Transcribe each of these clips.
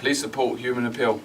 Please support Human Appeal.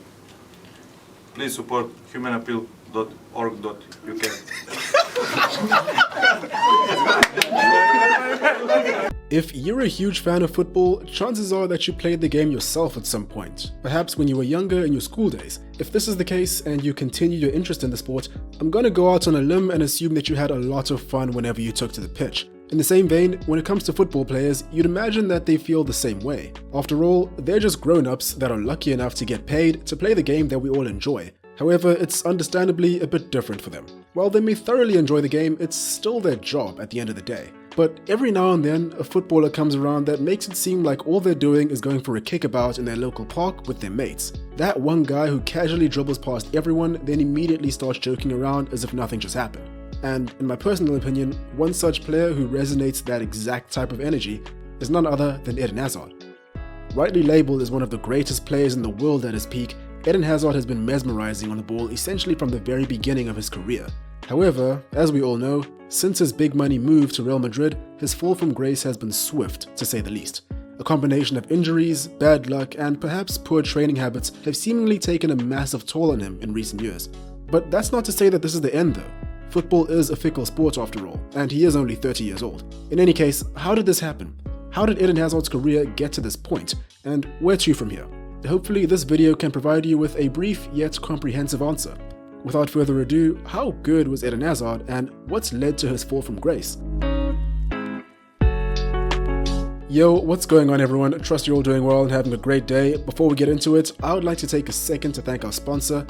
Please support humanappeal.org.uk. If you're a huge fan of football, chances are that you played the game yourself at some point, perhaps when you were younger in your school days. If this is the case and you continue your interest in the sport, I'm gonna go out on a limb and assume that you had a lot of fun whenever you took to the pitch. In the same vein, when it comes to football players, you'd imagine that they feel the same way. After all, they're just grown-ups that are lucky enough to get paid to play the game that we all enjoy. However, it's understandably a bit different for them. While they may thoroughly enjoy the game, it's still their job at the end of the day. But every now and then, a footballer comes around that makes it seem like all they're doing is going for a kickabout in their local park with their mates. That one guy who casually dribbles past everyone, then immediately starts joking around as if nothing just happened. And in my personal opinion, one such player who resonates that exact type of energy is none other than Eden Hazard. Rightly labeled as one of the greatest players in the world at his peak, Eden Hazard has been mesmerizing on the ball essentially from the very beginning of his career. However, as we all know, since his big money move to Real Madrid, his fall from grace has been swift, to say the least. A combination of injuries, bad luck, and perhaps poor training habits have seemingly taken a massive toll on him in recent years. But that's not to say that this is the end though. Football is a fickle sport after all, and he is only 30 years old. In any case, how did this happen? How did Eden Hazard's career get to this point, and where to from here? Hopefully this video can provide you with a brief yet comprehensive answer. Without further ado, how good was Eden Hazard and what's led to his fall from grace? Yo, what's going on everyone? Trust you're all doing well and having a great day. Before we get into it, I would like to take a second to thank our sponsor,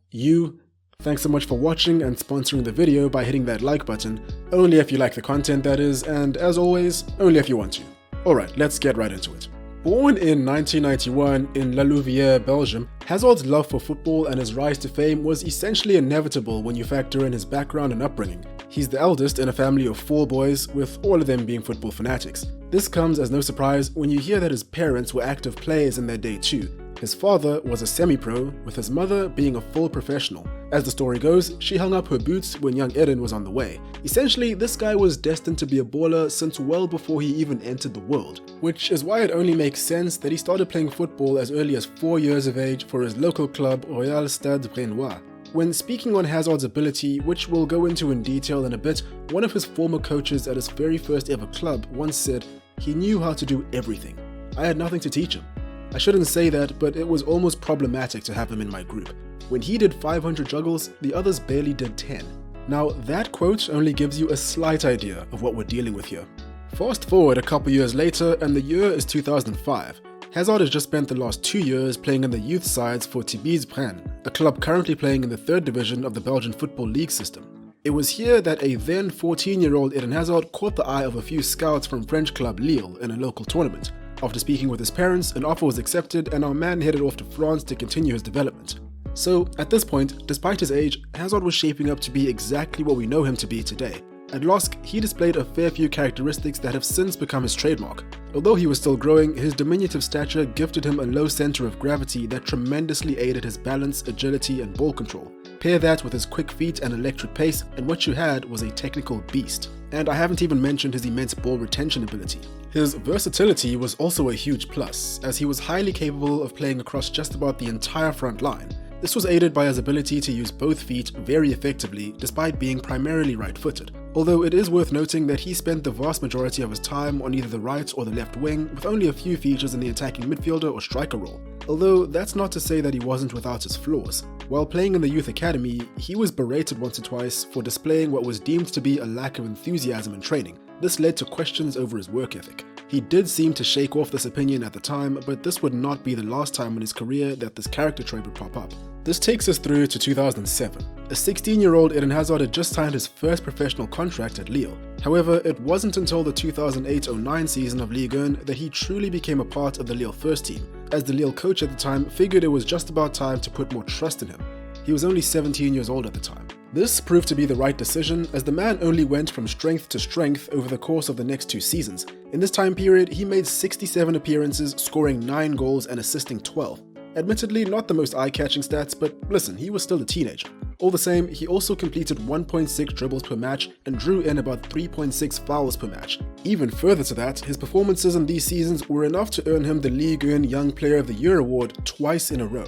you. Thanks so much for watching and sponsoring the video by hitting that like button, only if you like the content that is, and as always, only if you want to. Alright, let's get right into it. Born in 1991 in La Louvière, Belgium, Hazard's love for football and his rise to fame was essentially inevitable when you factor in his background and upbringing. He's the eldest in a family of 4 boys, with all of them being football fanatics. This comes as no surprise when you hear that his parents were active players in their day too. His father was a semi-pro, with his mother being a full professional. As the story goes, she hung up her boots when young Eden was on the way. Essentially, this guy was destined to be a baller since well before he even entered the world, which is why it only makes sense that he started playing football as early as 4 years of age for his local club Royal Stade Brennois. When speaking on Hazard's ability, which we'll go into in detail in a bit, one of his former coaches at his very first ever club once said, he knew how to do everything. I had nothing to teach him. I shouldn't say that, but it was almost problematic to have him in my group. When he did 500 juggles, the others barely did 10. Now that quote only gives you a slight idea of what we're dealing with here. Fast forward a couple years later and the year is 2005. Hazard has just spent the last 2 years playing in the youth sides for Tinashe, a club currently playing in the 3rd division of the Belgian Football League system. It was here that a then 14-year-old Eden Hazard caught the eye of a few scouts from French club Lille in a local tournament. After speaking with his parents, an offer was accepted and our man headed off to France to continue his development. So, at this point, despite his age, Hazard was shaping up to be exactly what we know him to be today. At LOSC, he displayed a fair few characteristics that have since become his trademark. Although he was still growing, his diminutive stature gifted him a low center of gravity that tremendously aided his balance, agility, and ball control. Pair that with his quick feet and electric pace, and what you had was a technical beast. And I haven't even mentioned his immense ball retention ability. His versatility was also a huge plus, as he was highly capable of playing across just about the entire front line. This was aided by his ability to use both feet very effectively despite being primarily right-footed, although it is worth noting that he spent the vast majority of his time on either the right or the left wing, with only a few features in the attacking midfielder or striker role. Although that's not to say that he wasn't without his flaws. While playing in the youth academy, he was berated once or twice for displaying what was deemed to be a lack of enthusiasm in training. This led to questions over his work ethic. He did seem to shake off this opinion at the time, but this would not be the last time in his career that this character trait would pop up. This takes us through to 2007. A 16-year-old Eden Hazard had just signed his first professional contract at Lille. However, it wasn't until the 2008-09 season of Ligue 1 that he truly became a part of the Lille first team, as the Lille coach at the time figured it was just about time to put more trust in him. He was only 17 years old at the time. This proved to be the right decision, as the man only went from strength to strength over the course of the next 2 seasons. In this time period, he made 67 appearances, scoring 9 goals and assisting 12. Admittedly, not the most eye-catching stats, but listen, he was still a teenager. All the same, he also completed 1.6 dribbles per match and drew in about 3.6 fouls per match. Even further to that, his performances in these seasons were enough to earn him the Ligue 1 Young Player of the Year award twice in a row.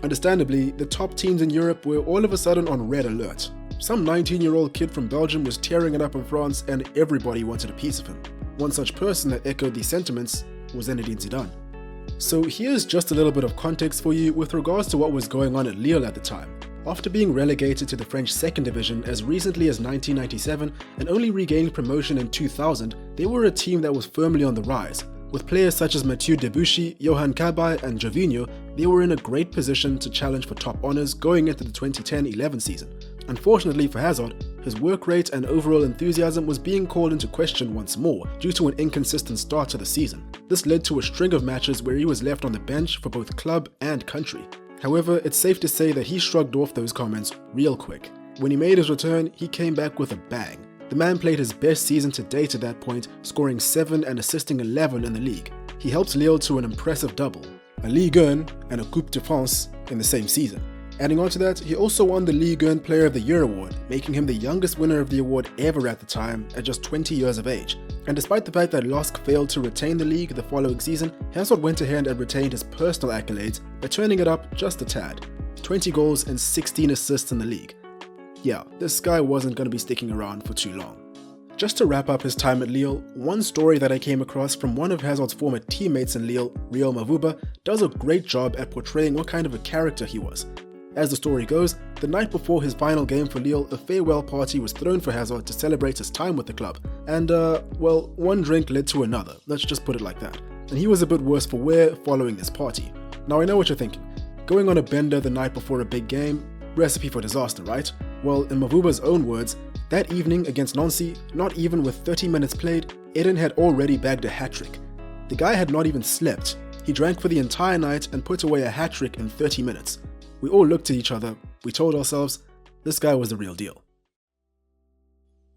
Understandably, the top teams in Europe were all of a sudden on red alert. Some 19-year-old kid from Belgium was tearing it up in France and everybody wanted a piece of him. One such person that echoed these sentiments was Zinedine Zidane. So here's just a little bit of context for you with regards to what was going on at Lille at the time. After being relegated to the French 2nd Division as recently as 1997 and only regaining promotion in 2000, they were a team that was firmly on the rise. With players such as Mathieu Debuchy, Johan Cabaye and Jovinho, they were in a great position to challenge for top honours going into the 2010-11 season. Unfortunately for Hazard, his work rate and overall enthusiasm was being called into question once more due to an inconsistent start to the season. This led to a string of matches where he was left on the bench for both club and country. However, it's safe to say that he shrugged off those comments real quick. When he made his return, he came back with a bang. The man played his best season to date at that point, scoring 7 and assisting 11 in the league. He helped Lille to an impressive double, a Ligue 1 and a Coupe de France in the same season. Adding on to that, he also won the Ligue 1 Player of the Year award, making him the youngest winner of the award ever at the time at just 20 years of age. And despite the fact that LOSC failed to retain the league the following season, Hazard went ahead and retained his personal accolades by turning it up just a tad. 20 goals and 16 assists in the league. Yeah, this guy wasn't going to be sticking around for too long. Just to wrap up his time at Lille, one story that I came across from one of Hazard's former teammates in Lille, Riel Mavuba, does a great job at portraying what kind of a character he was. As the story goes, the night before his final game for Lille, a farewell party was thrown for Hazard to celebrate his time with the club. And well, one drink led to another, let's just put it like that. And he was a bit worse for wear following this party. Now I know what you're thinking. Going on a bender the night before a big game? Recipe for disaster, right? Well, in Mavuba's own words, that evening against Nancy, not even with 30 minutes played, Eden had already bagged a hat-trick. The guy had not even slept. He drank for the entire night and put away a hat-trick in 30 minutes. We all looked at each other, we told ourselves, this guy was the real deal.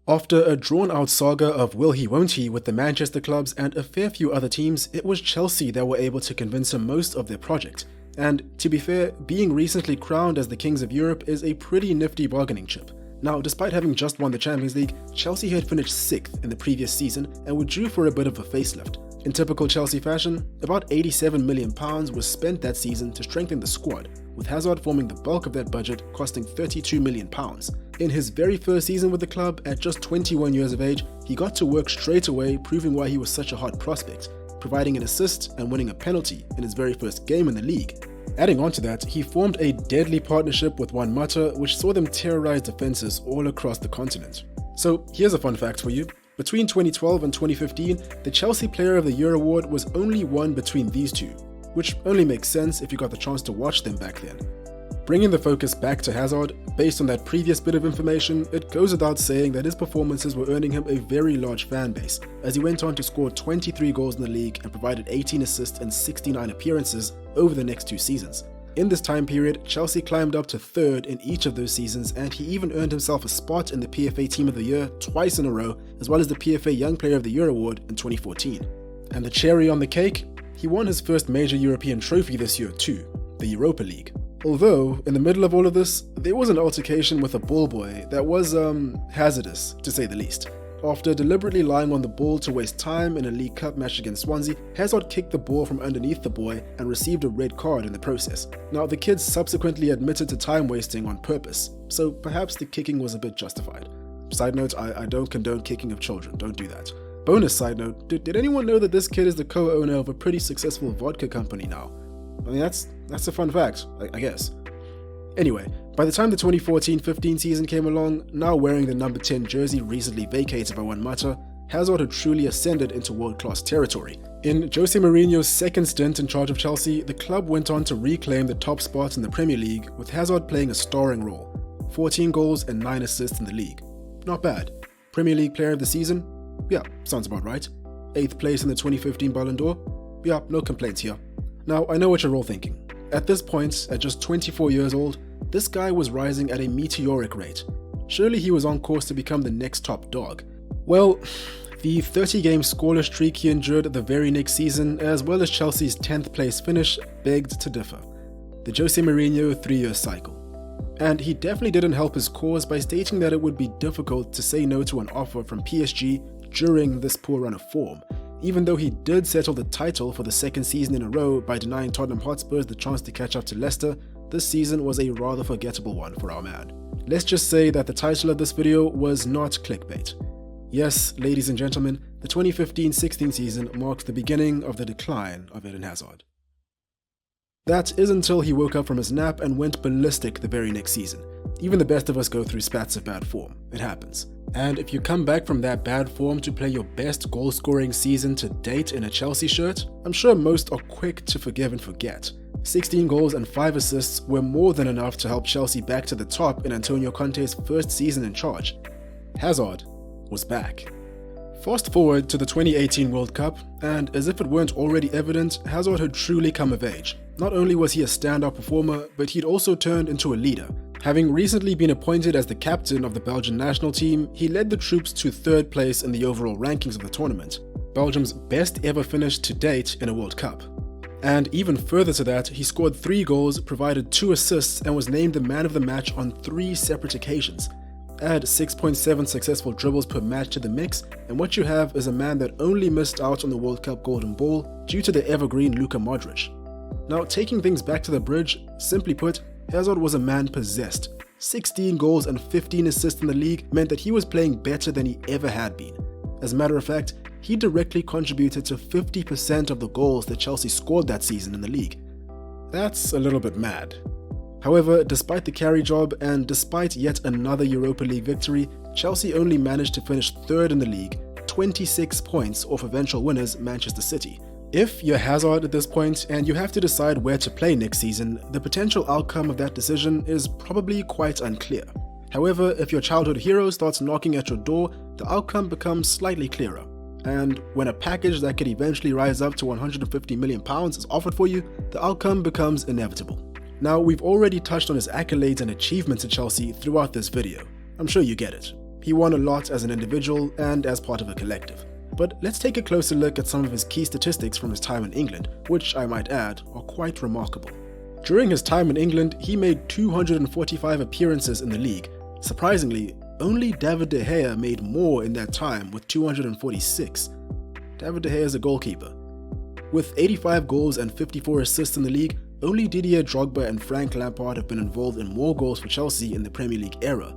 After a drawn-out saga of will he won't he with the Manchester clubs and a fair few other teams, it was Chelsea that were able to convince him most of their project. And to be fair, being recently crowned as the Kings of Europe is a pretty nifty bargaining chip. Now, despite having just won the Champions League, Chelsea had finished 6th in the previous season and were due for a bit of a facelift. In typical Chelsea fashion, about £87 million was spent that season to strengthen the squad, with Hazard forming the bulk of that budget, costing £32 million. In his very first season with the club, at just 21 years of age, he got to work straight away, proving why he was such a hot prospect, providing an assist and winning a penalty in his very first game in the league. Adding on to that, he formed a deadly partnership with Juan Mata, which saw them terrorize defenses all across the continent. So here's a fun fact for you. Between 2012 and 2015, the Chelsea Player of the Year award was only won between these two, which only makes sense if you got the chance to watch them back then. Bringing the focus back to Hazard, based on that previous bit of information, it goes without saying that his performances were earning him a very large fan base, as he went on to score 23 goals in the league and provided 18 assists and 69 appearances over the next 2 seasons. In this time period, Chelsea climbed up to 3rd in each of those seasons, and he even earned himself a spot in the PFA Team of the Year twice in a row, as well as the PFA Young Player of the Year award in 2014. And the cherry on the cake? He won his first major European trophy this year too, the Europa League. Although, in the middle of all of this, there was an altercation with a ball boy that was, hazardous, to say the least. After deliberately lying on the ball to waste time in a League Cup match against Swansea, Hazard kicked the ball from underneath the boy and received a red card in the process. Now, the kid subsequently admitted to time wasting on purpose, so perhaps the kicking was a bit justified. Side note, I don't condone kicking of children, don't do that. Bonus side note, did anyone know that this kid is the co-owner of a pretty successful vodka company now? I mean, that's a fun fact, I guess. Anyway, by the time the 2014-15 season came along, now wearing the number 10 jersey recently vacated by Juan Mata, Hazard had truly ascended into world-class territory. In Jose Mourinho's second stint in charge of Chelsea, the club went on to reclaim the top spot in the Premier League, with Hazard playing a starring role. 14 goals and 9 assists in the league. Not bad. Premier League Player of the Season? Yeah, sounds about right. 8th place in the 2015 Ballon d'Or? Yeah, no complaints here. Now, I know what you're all thinking. At this point, at just 24 years old, this guy was rising at a meteoric rate. Surely he was on course to become the next top dog. Well, the 30-game scoreless streak he endured the very next season, as well as Chelsea's 10th place finish, begged to differ. The Jose Mourinho 3-year cycle. And he definitely didn't help his cause by stating that it would be difficult to say no to an offer from PSG during this poor run of form, even though he did settle the title for the second season in a row by denying Tottenham Hotspurs the chance to catch up to Leicester. This season was a rather forgettable one for our man. Let's just say that the title of this video was not clickbait. Yes, ladies and gentlemen, the 2015-16 season marks the beginning of the decline of Eden Hazard. That is until he woke up from his nap and went ballistic the very next season. Even the best of us go through spats of bad form. It happens. And if you come back from that bad form to play your best goal-scoring season to date in a Chelsea shirt, I'm sure most are quick to forgive and forget. 16 goals and 5 assists were more than enough to help Chelsea back to the top in Antonio Conte's first season in charge. Hazard was back. Fast forward to the 2018 World Cup, and as if it weren't already evident, Hazard had truly come of age. Not only was he a standout performer, but he'd also turned into a leader. Having recently been appointed as the captain of the Belgian national team, he led the troops to 3rd place in the overall rankings of the tournament, Belgium's best ever finish to date in a World Cup. And even further to that, he scored 3 goals, provided 2 assists, and was named the man of the match on 3 separate occasions. Add 6.7 successful dribbles per match to the mix, and what you have is a man that only missed out on the World Cup Golden Ball due to the evergreen Luka Modric. Now, taking things back to the bridge, simply put, Hazard was a man possessed. 16 goals and 15 assists in the league meant that he was playing better than he ever had been. As a matter of fact, he directly contributed to 50% of the goals that Chelsea scored that season in the league. That's a little bit mad. However, despite the carry job and despite yet another Europa League victory, Chelsea only managed to finish 3rd in the league, 26 points off eventual winners Manchester City. If you're Hazard at this point and you have to decide where to play next season, the potential outcome of that decision is probably quite unclear. However, if your childhood hero starts knocking at your door, the outcome becomes slightly clearer. And when a package that could eventually rise up to £150 million is offered for you, the outcome becomes inevitable. Now, we've already touched on his accolades and achievements at Chelsea throughout this video. I'm sure you get it. He won a lot as an individual and as part of a collective. But let's take a closer look at some of his key statistics from his time in England, which I might add are quite remarkable. During his time in England, he made 245 appearances in the league. Surprisingly, only David De Gea made more in that time with 246. David De Gea is a goalkeeper. With 85 goals and 54 assists in the league, only Didier Drogba and Frank Lampard have been involved in more goals for Chelsea in the Premier League era.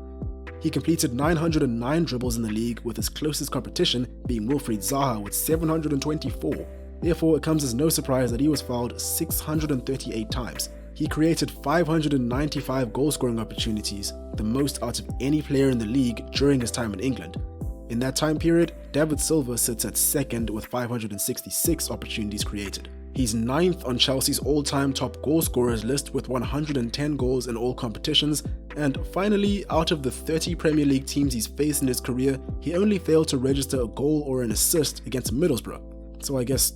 He completed 909 dribbles in the league, with his closest competition being Wilfried Zaha with 724. Therefore, it comes as no surprise that he was fouled 638 times. He created 595 goal-scoring opportunities, the most out of any player in the league during his time in England. In that time period, David Silva sits at 2nd with 566 opportunities created. He's 9th on Chelsea's all-time top goal scorers list with 110 goals in all competitions, and finally, out of the 30 Premier League teams he's faced in his career, he only failed to register a goal or an assist against Middlesbrough. So I guess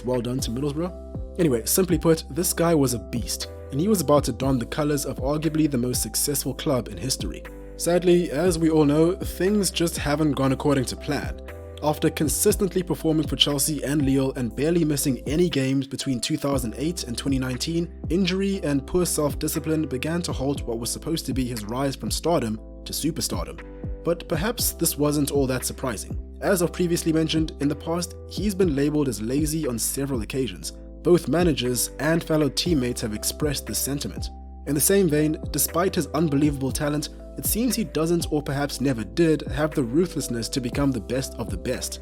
well done to Middlesbrough. Anyway, simply put, this guy was a beast, and he was about to don the colours of arguably the most successful club in history. Sadly, as we all know, things just haven't gone according to plan. After consistently performing for Chelsea and Lille and barely missing any games between 2008 and 2019, injury and poor self-discipline began to halt what was supposed to be his rise from stardom to superstardom. But perhaps this wasn't all that surprising. As I've previously mentioned, in the past, he's been labelled as lazy on several occasions. Both managers and fellow teammates have expressed this sentiment. In the same vein, despite his unbelievable talent, it seems he doesn't, or perhaps never did, have the ruthlessness to become the best of the best.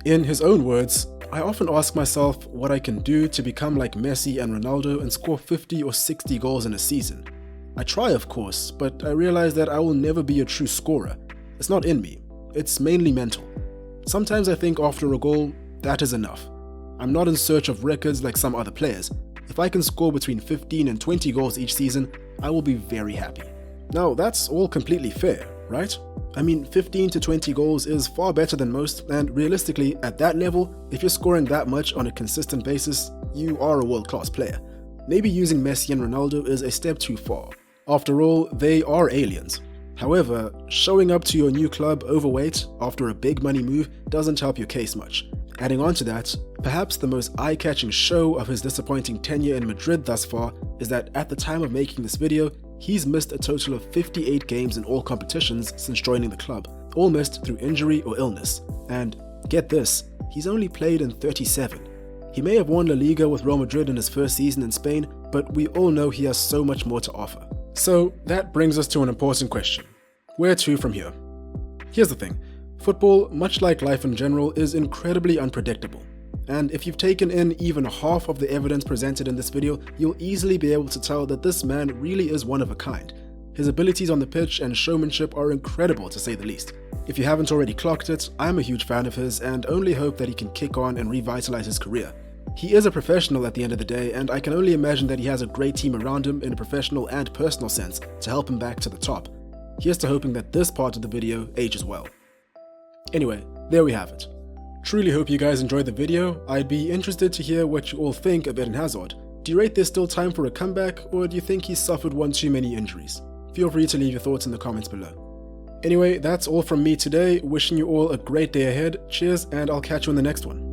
In his own words, I often ask myself what I can do to become like Messi and Ronaldo and score 50 or 60 goals in a season. I try, of course, but I realize that I will never be a true scorer. It's not in me. It's mainly mental. Sometimes I think after a goal, that is enough. I'm not in search of records like some other players. If I can score between 15 and 20 goals each season, I will be very happy. Now, that's all completely fair, right? I mean, 15 to 20 goals is far better than most, and realistically, at that level, if you're scoring that much on a consistent basis, you are a world-class player. Maybe using Messi and Ronaldo is a step too far. After all, they are aliens. However, showing up to your new club overweight after a big money move doesn't help your case much. Adding on to that, perhaps the most eye-catching show of his disappointing tenure in Madrid thus far is that at the time of making this video, he's missed a total of 58 games in all competitions since joining the club, all missed through injury or illness. And get this, he's only played in 37. He may have won La Liga with Real Madrid in his first season in Spain, but we all know he has so much more to offer. So that brings us to an important question. Where to from here? Here's the thing. Football, much like life in general, is incredibly unpredictable. And if you've taken in even half of the evidence presented in this video, you'll easily be able to tell that this man really is one of a kind. His abilities on the pitch and showmanship are incredible, to say the least. If you haven't already clocked it, I'm a huge fan of his and only hope that he can kick on and revitalize his career. He is a professional at the end of the day, and I can only imagine that he has a great team around him in a professional and personal sense to help him back to the top. Here's to hoping that this part of the video ages well. Anyway, there we have it. Truly hope you guys enjoyed the video. I'd be interested to hear what you all think of Eden Hazard. Do you rate there's still time for a comeback, or do you think he's suffered one too many injuries? Feel free to leave your thoughts in the comments below. Anyway, that's all from me today. Wishing you all a great day ahead. Cheers, and I'll catch you in the next one.